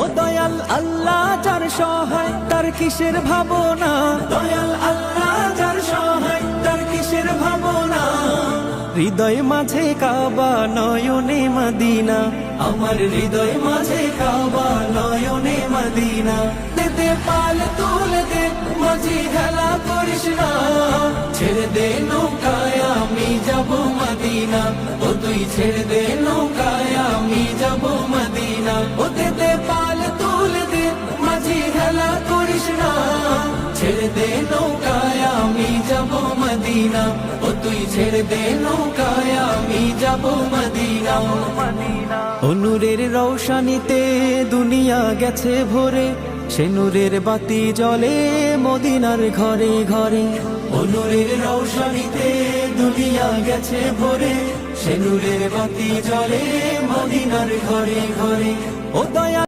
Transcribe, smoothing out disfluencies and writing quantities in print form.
ও দয়াল আল্লাহ যার সহায় তার কিসের ভাবনা, দয়াল আল্লাহ যার সহায় তার কিসের ভাবনা। হৃদয় মাঝে কাবা নয়নে মদিনা, আমার হৃদয় মাঝে কাবা নয়নে মদিনা। দে পাল তুলে দে মাঝি হেলা করিস না, ছেড়ে দে নৌকায় আমি যাব মদিনা। ও তুই ছেড়ে দে নৌকায় আমি যাব মদিনা। ও দে পাল তুলে দে মাঝি হেলা করিস না, ছেড়ে দে নৌকায় আমি যাব মদিনা। ও তুই ছেড়ে দে নৌকায় আমি যাব মদিনা। ও নূরের রৌশনীতে দুনিয়া গেছে ভরে, সে নূরের বাতি জ্বলে মদিনার ঘরে ঘরে। ও নূরের রৌশনীতে দুনিয়া গেছে ভরে, সে নূরের বাতি জ্বলে মদিনার ঘরে ঘরে। ও দয়া